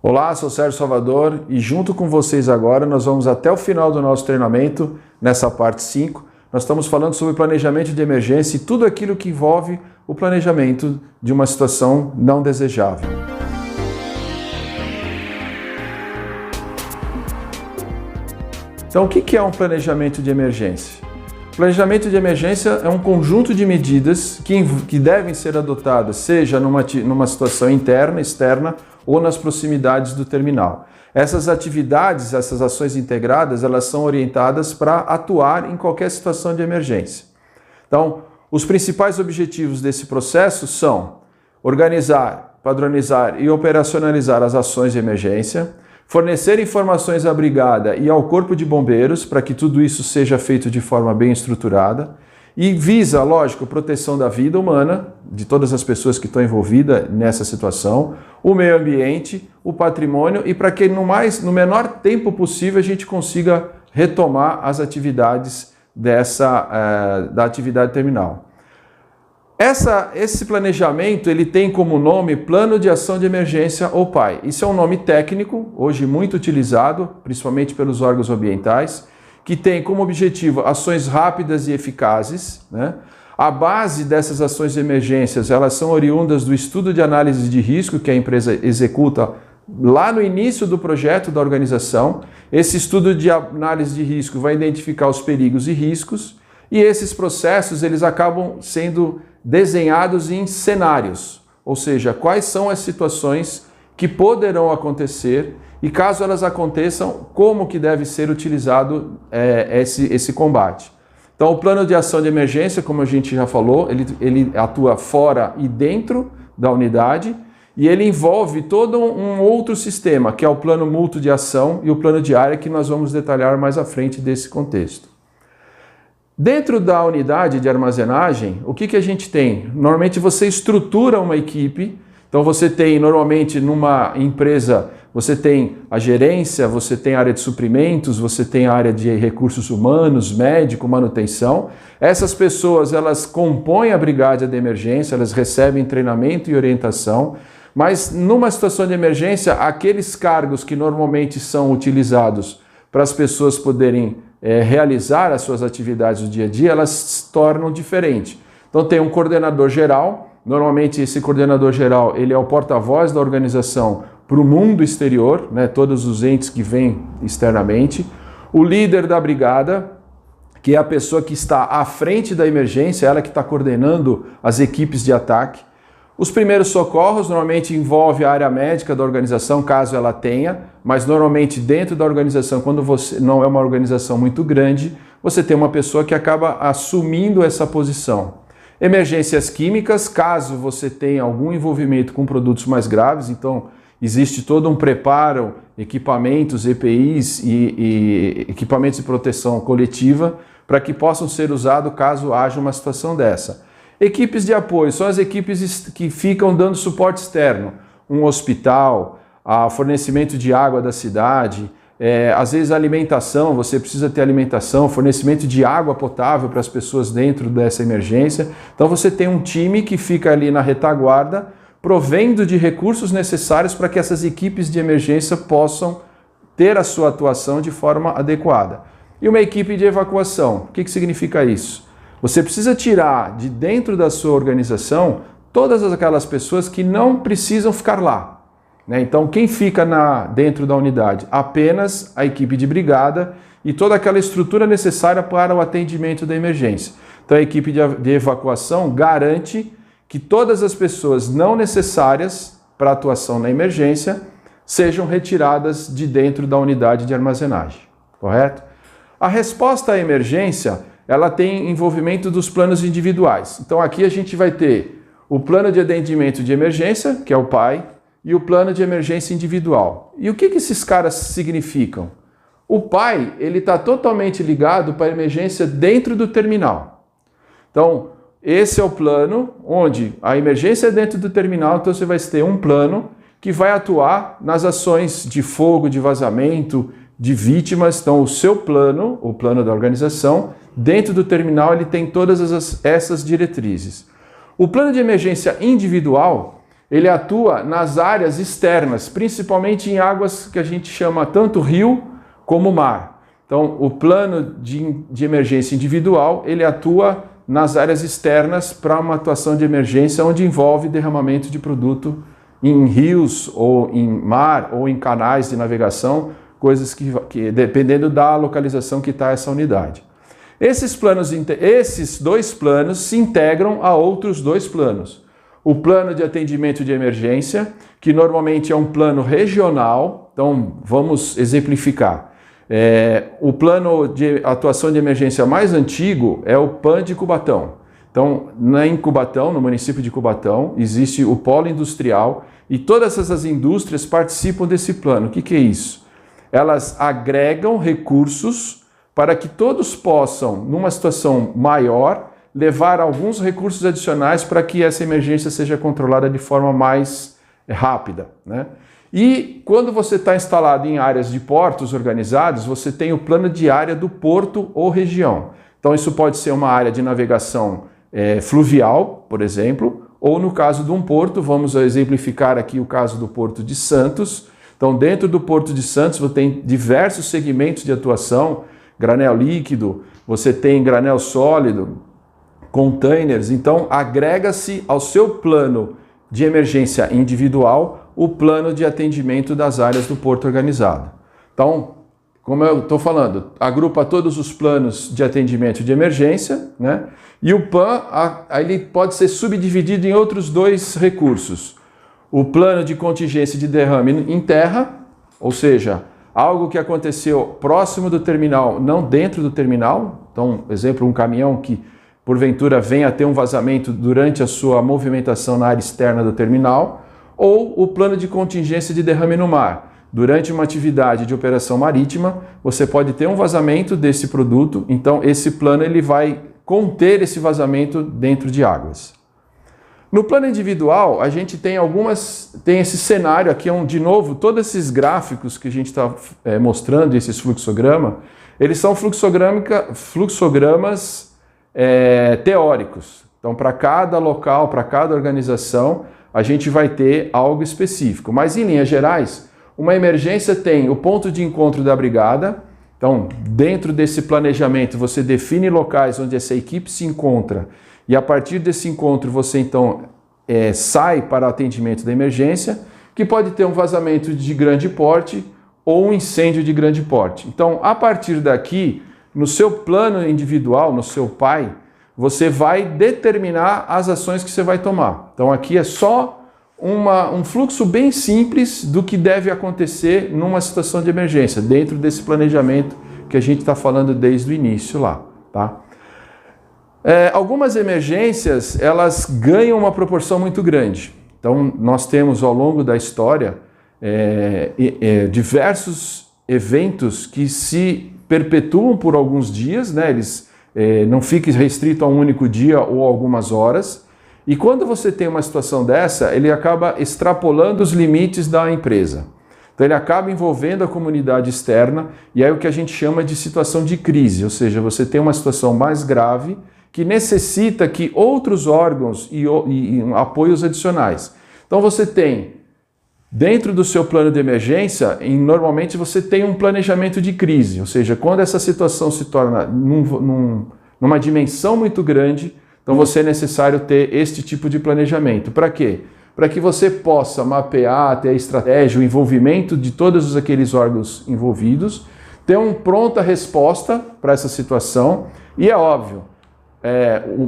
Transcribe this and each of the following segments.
Olá, sou Sérgio Salvador e junto com vocês agora nós vamos até o final do nosso treinamento, nessa parte 5. Nós estamos falando sobre planejamento de emergência e tudo aquilo que envolve o planejamento de uma situação não desejável. Então, o que é um planejamento de emergência? Planejamento de emergência é um conjunto de medidas que devem ser adotadas, seja numa situação interna, externa ou nas proximidades do terminal. Essas atividades, essas ações integradas, elas são orientadas para atuar em qualquer situação de emergência. Então, os principais objetivos desse processo são organizar, padronizar e operacionalizar as ações de emergência, fornecer informações à brigada e ao corpo de bombeiros para que tudo isso seja feito de forma bem estruturada e visa, lógico, proteção da vida humana, de todas as pessoas que estão envolvidas nessa situação, o meio ambiente, o patrimônio e para que no menor tempo possível a gente consiga retomar as atividades da atividade terminal. Esse planejamento ele tem como nome Plano de Ação de Emergência ou PAE. Isso é um nome técnico, hoje muito utilizado, principalmente pelos órgãos ambientais, que tem como objetivo ações rápidas e eficazes, né? A base dessas ações de emergências, elas são oriundas do estudo de análise de risco que a empresa executa lá no início do projeto da organização. Esse estudo de análise de risco vai identificar os perigos e riscos, e esses processos eles acabam sendo desenhados em cenários, ou seja, quais são as situações que poderão acontecer e caso elas aconteçam, como que deve ser utilizado esse combate. Então o plano de ação de emergência, como a gente já falou, ele atua fora e dentro da unidade e ele envolve todo um outro sistema, que é o plano mútuo de ação e o plano de área, que nós vamos detalhar mais à frente desse contexto. Dentro da unidade de armazenagem, o que a gente tem? Normalmente você estrutura uma equipe, então você tem normalmente numa empresa, você tem a gerência, você tem a área de suprimentos, você tem a área de recursos humanos, médico, manutenção. Essas pessoas, elas compõem a brigada de emergência, elas recebem treinamento e orientação, mas numa situação de emergência, aqueles cargos que normalmente são utilizados para as pessoas poderem realizar as suas atividades do dia a dia, elas se tornam diferentes. Então tem um coordenador geral, normalmente esse coordenador geral ele é o porta-voz da organização para o mundo exterior, né, todos os entes que vêm externamente. O líder da brigada, que é a pessoa que está à frente da emergência, ela que está coordenando as equipes de ataque. Os primeiros socorros normalmente envolve a área médica da organização, caso ela tenha, mas normalmente dentro da organização, quando você não é uma organização muito grande, você tem uma pessoa que acaba assumindo essa posição. Emergências químicas, caso você tenha algum envolvimento com produtos mais graves, então existe todo um preparo, equipamentos, EPIs e equipamentos de proteção coletiva para que possam ser usados caso haja uma situação dessa. Equipes de apoio são as equipes que ficam dando suporte externo, um hospital, fornecimento de água da cidade, às vezes alimentação, você precisa ter alimentação, fornecimento de água potável para as pessoas dentro dessa emergência. Então você tem um time que fica ali na retaguarda, provendo de recursos necessários para que essas equipes de emergência possam ter a sua atuação de forma adequada. E uma equipe de evacuação, o que significa isso? Você precisa tirar de dentro da sua organização todas aquelas pessoas que não precisam ficar lá, né? Então, quem fica dentro da unidade? Apenas a equipe de brigada e toda aquela estrutura necessária para o atendimento da emergência. Então, a equipe de evacuação garante que todas as pessoas não necessárias para a atuação na emergência sejam retiradas de dentro da unidade de armazenagem, correto? A resposta à emergência ela tem envolvimento dos planos individuais. Então aqui a gente vai ter o plano de atendimento de emergência, que é o PAE, e o plano de emergência individual. E o que esses caras significam? O PAE ele está totalmente ligado para a emergência dentro do terminal. Então esse é o plano onde a emergência é dentro do terminal, então você vai ter um plano que vai atuar nas ações de fogo, de vazamento, de vítimas. Então o seu plano, o plano da organização, dentro do terminal ele tem todas essas diretrizes. O plano de emergência individual, ele atua nas áreas externas, principalmente em águas que a gente chama tanto rio como mar. Então, o plano de emergência individual, ele atua nas áreas externas para uma atuação de emergência onde envolve derramamento de produto em rios ou em mar ou em canais de navegação, coisas que dependendo da localização que está essa unidade. Esses dois planos se integram a outros dois planos. O plano de atendimento de emergência, que normalmente é um plano regional, então vamos exemplificar. O plano de atuação de emergência mais antigo é o PAN de Cubatão. Então, em Cubatão, no município de Cubatão, existe o polo industrial e todas essas indústrias participam desse plano. O que é isso? Elas agregam recursos para que todos possam, numa situação maior, levar alguns recursos adicionais para que essa emergência seja controlada de forma mais rápida, né? E quando você está instalado em áreas de portos organizados, você tem o plano de área do porto ou região. Então isso pode ser uma área de navegação fluvial, por exemplo, ou no caso de um porto, vamos exemplificar aqui o caso do Porto de Santos. Então dentro do Porto de Santos você tem diversos segmentos de atuação, granel líquido, você tem granel sólido, containers, então agrega-se ao seu plano de emergência individual o plano de atendimento das áreas do porto organizado. Então, como eu estou falando, agrupa todos os planos de atendimento de emergência, né? E o PAN ele pode ser subdividido em outros dois recursos. O plano de contingência de derrame em terra, ou seja, algo que aconteceu próximo do terminal, não dentro do terminal. Então, exemplo, um caminhão que porventura venha a ter um vazamento durante a sua movimentação na área externa do terminal, ou o plano de contingência de derrame no mar. Durante uma atividade de operação marítima, você pode ter um vazamento desse produto, então esse plano ele vai conter esse vazamento dentro de águas. No plano individual, a gente tem esse cenário aqui, de novo, todos esses gráficos que a gente está mostrando, esses fluxogramas, eles são fluxogramas teóricos. Então, para cada local, para cada organização, a gente vai ter algo específico. Mas, em linhas gerais, uma emergência tem o ponto de encontro da brigada. Então, dentro desse planejamento, você define locais onde essa equipe se encontra e, a partir desse encontro, você, então, sai para o atendimento da emergência, que pode ter um vazamento de grande porte ou um incêndio de grande porte. Então, a partir daqui, no seu plano individual, no seu PAI, você vai determinar as ações que você vai tomar. Então aqui é só um fluxo bem simples do que deve acontecer numa situação de emergência, dentro desse planejamento que a gente está falando desde o início lá, tá? Algumas emergências, elas ganham uma proporção muito grande. Então nós temos ao longo da história diversos eventos que se perpetuam por alguns dias, né? Eles não ficam restritos a um único dia ou algumas horas. E quando você tem uma situação dessa, ele acaba extrapolando os limites da empresa. Então ele acaba envolvendo a comunidade externa e aí o que a gente chama de situação de crise, ou seja, você tem uma situação mais grave que necessita que outros órgãos e apoios adicionais. Então você tem, dentro do seu plano de emergência, normalmente você tem um planejamento de crise, ou seja, quando essa situação se torna numa dimensão muito grande, então você é necessário ter este tipo de planejamento. Para quê? Para que você possa mapear, ter a estratégia, o envolvimento de todos aqueles órgãos envolvidos, ter uma pronta resposta para essa situação e é óbvio,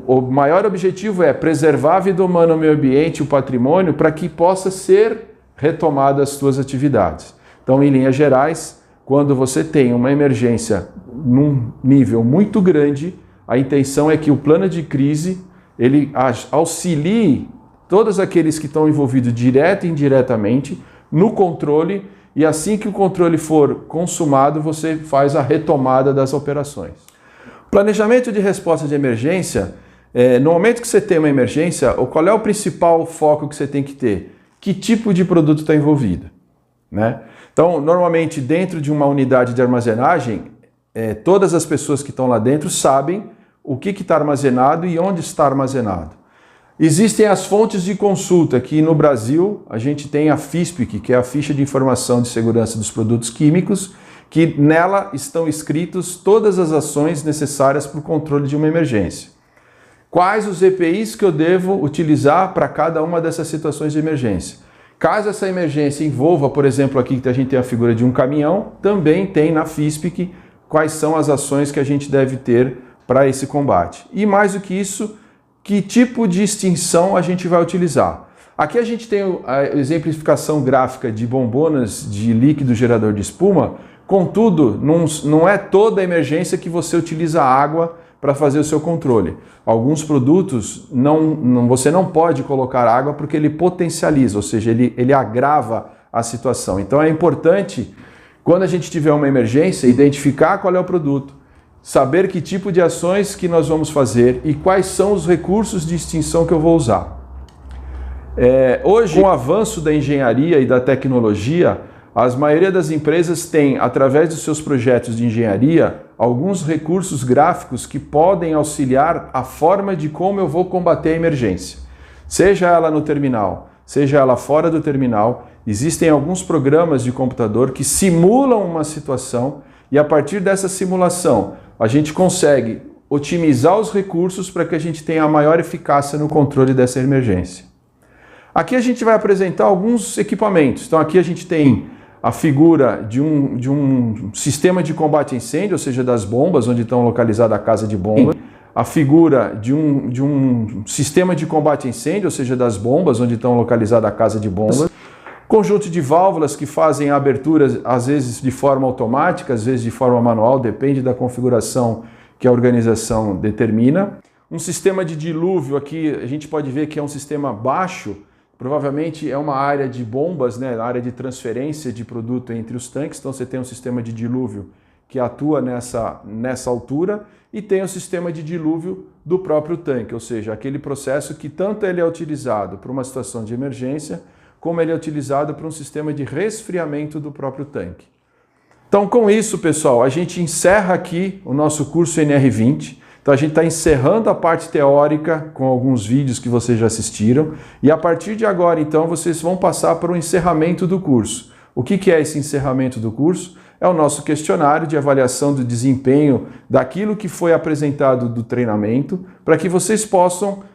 o maior objetivo é preservar a vida humana, o meio ambiente, o patrimônio, para que possa ser retomada as suas atividades. Então, em linhas gerais, quando você tem uma emergência num nível muito grande, a intenção é que o plano de crise ele auxilie todos aqueles que estão envolvidos direta e indiretamente no controle e assim que o controle for consumado, você faz a retomada das operações. Planejamento de resposta de emergência, no momento que você tem uma emergência, qual é o principal foco que você tem que ter? Que tipo de produto está envolvido, né? Então, normalmente, dentro de uma unidade de armazenagem, todas as pessoas que estão lá dentro sabem o que está armazenado e onde está armazenado. Existem as fontes de consulta, que no Brasil a gente tem a FISPIC, que é a Ficha de Informação de Segurança dos Produtos Químicos, que nela estão escritos todas as ações necessárias para o controle de uma emergência. Quais os EPIs que eu devo utilizar para cada uma dessas situações de emergência? Caso essa emergência envolva, por exemplo, aqui que a gente tem a figura de um caminhão, também tem na FISPIC quais são as ações que a gente deve ter para esse combate. E mais do que isso, que tipo de extinção a gente vai utilizar. Aqui a gente tem a exemplificação gráfica de bombonas de líquido gerador de espuma, contudo, não é toda a emergência que você utiliza água para fazer o seu controle. Alguns produtos você não pode colocar água porque ele potencializa, ou seja, ele agrava a situação. Então é importante, quando a gente tiver uma emergência, identificar qual é o produto, saber que tipo de ações que nós vamos fazer e quais são os recursos de extinção que eu vou usar. Hoje, com o avanço da engenharia e da tecnologia, a maioria das empresas tem, através dos seus projetos de engenharia, alguns recursos gráficos que podem auxiliar a forma de como eu vou combater a emergência. Seja ela no terminal, seja ela fora do terminal, existem alguns programas de computador que simulam uma situação e a partir dessa simulação a gente consegue otimizar os recursos para que a gente tenha a maior eficácia no controle dessa emergência. Aqui a gente vai apresentar alguns equipamentos. Então aqui a gente tem a figura de um sistema de combate a incêndio, ou seja, das bombas, onde estão localizadas a casa de bomba. A figura de um sistema de combate a incêndio, ou seja, das bombas, onde estão localizadas a casa de bombas. Conjunto de válvulas que fazem a abertura, às vezes de forma automática, às vezes de forma manual, depende da configuração que a organização determina. Um sistema de dilúvio, aqui a gente pode ver que é um sistema baixo, provavelmente é uma área de bombas, né, área de transferência de produto entre os tanques, então você tem um sistema de dilúvio que atua nessa altura e tem o sistema de dilúvio do próprio tanque, ou seja, aquele processo que tanto ele é utilizado para uma situação de emergência, como ele é utilizado para um sistema de resfriamento do próprio tanque. Então, com isso, pessoal, a gente encerra aqui o nosso curso NR20. Então, a gente está encerrando a parte teórica com alguns vídeos que vocês já assistiram. E a partir de agora, então, vocês vão passar para o encerramento do curso. O que é esse encerramento do curso? É o nosso questionário de avaliação do desempenho daquilo que foi apresentado do treinamento, para que vocês possam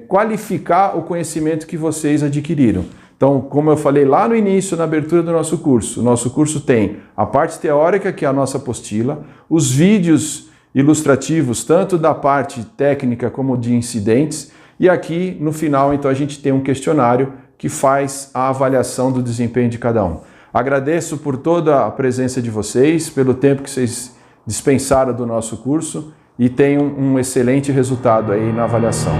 qualificar o conhecimento que vocês adquiriram. Então, como eu falei lá no início, na abertura do nosso curso, o nosso curso tem a parte teórica, que é a nossa apostila, os vídeos ilustrativos, tanto da parte técnica como de incidentes, e aqui no final, então, a gente tem um questionário que faz a avaliação do desempenho de cada um. Agradeço por toda a presença de vocês, pelo tempo que vocês dispensaram do nosso curso, e tenham um excelente resultado aí na avaliação.